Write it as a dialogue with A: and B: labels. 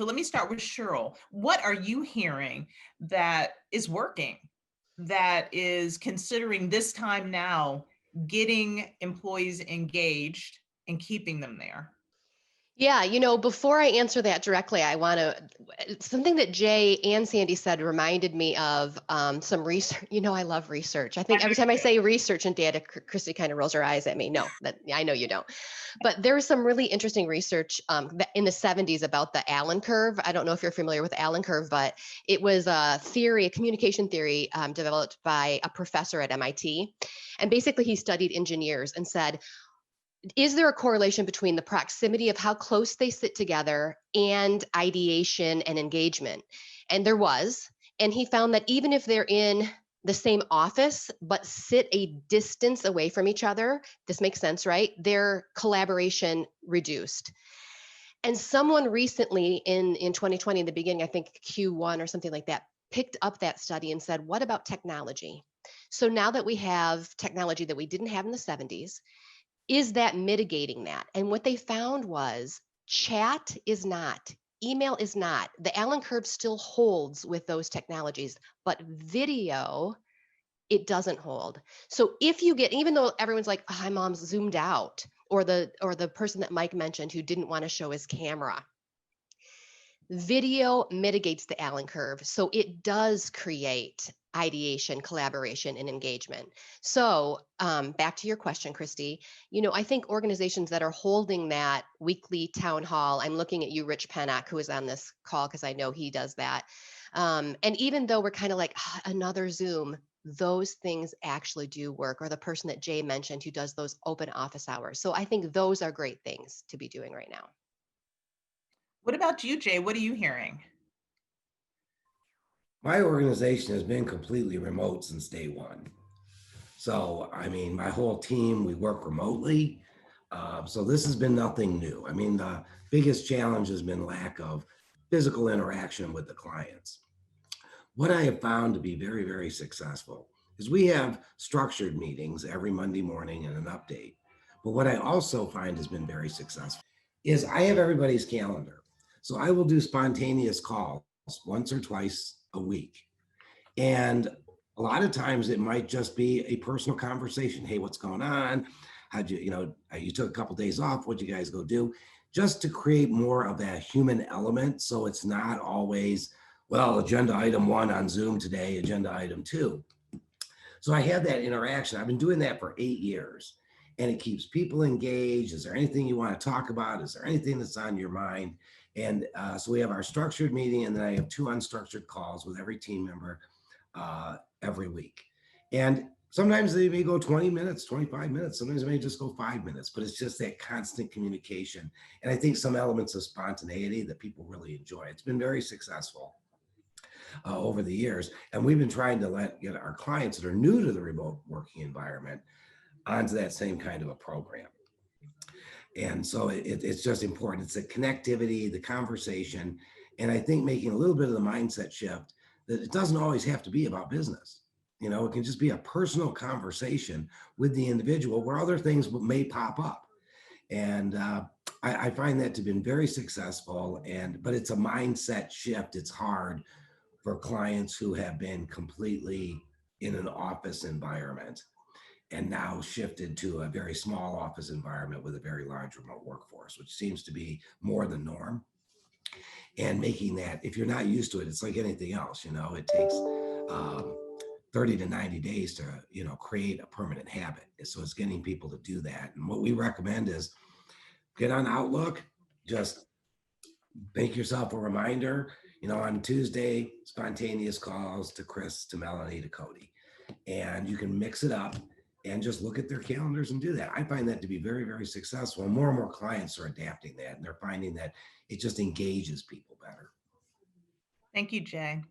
A: So let me start with Cheryl. What are you hearing that is working, that is considering this time now, getting employees engaged and keeping them there?
B: Yeah, before I answer that directly, I want to, something that Jay and Sandy said reminded me of some research. I love research. I think every time I say research and data, Christy kind of rolls her eyes at me. No, I know you don't. But there was some really interesting research in the 70s about the Allen curve. I don't know if you're familiar with the Allen curve, but it was a theory, a communication theory developed by a professor at MIT. And basically, he studied engineers and said, is there a correlation between the proximity of how close they sit together and ideation and engagement? And there was. And he found that even if they're in the same office, but sit a distance away from each other, this makes sense, right? Their collaboration reduced. And someone recently in 2020, in the beginning, I think Q1 or something like that, picked up that study and said, what about technology? So now that we have technology that we didn't have in the 70s, is that mitigating that? And what they found was chat is not, email is not. The Allen curve still holds with those technologies, but video, it doesn't hold. So if you get, even though everyone's like, oh, my mom's zoomed out, or the person that Mike mentioned who didn't want to show his camera, video mitigates the Allen curve. So it does create ideation, collaboration, and engagement. So back to your question, Christy, I think organizations that are holding that weekly town hall, I'm looking at you, Rich Pennock, who is on this call, because I know he does that. And even though we're kind of like another Zoom, those things actually do work, or the person that Jay mentioned who does those open office hours. So I think those are great things to be doing right now.
A: What about you, Jay? What are you hearing?
C: My organization has been completely remote since day one. So, I mean, my whole team, we work remotely. So this has been nothing new. I mean, the biggest challenge has been lack of physical interaction with the clients. What I have found to be very, very successful is we have structured meetings every Monday morning and an update. But what I also find has been very successful is I have everybody's calendar. So I will do spontaneous calls once or twice a week. And a lot of times it might just be a personal conversation. Hey, what's going on? How'd you took a couple days off. What'd you guys go do? Just to create more of that human element. So it's not always, well, agenda item 1 on Zoom today, agenda item 2. So I had that interaction. I've been doing that for 8 years, and it keeps people engaged. Is there anything you want to talk about? Is there anything that's on your mind? And so we have our structured meeting, and then I have 2 unstructured calls with every team member every week. And sometimes they may go 20 minutes, 25 minutes. Sometimes they may just go 5 minutes, but it's just that constant communication. And I think some elements of spontaneity that people really enjoy. It's been very successful over the years. And we've been trying to get our clients that are new to the remote working environment onto that same kind of a program. And so it's just important. It's the connectivity, the conversation, and I think making a little bit of the mindset shift that it doesn't always have to be about business. It can just be a personal conversation with the individual where other things may pop up. And I find that to have been very successful. But it's a mindset shift. It's hard for clients who have been completely in an office environment and now shifted to a very small office environment with a very large remote workforce, which seems to be more the norm. And making that, if you're not used to it, it's like anything else, it takes 30 to 90 days to, create a permanent habit. So it's getting people to do that. And what we recommend is get on Outlook, just make yourself a reminder, on Tuesday, spontaneous calls to Chris, to Melanie, to Cody. And you can mix it up and just look at their calendars and do that. I find that to be very, very successful. And more clients are adapting that, and they're finding that it just engages people better.
A: Thank you, Jay.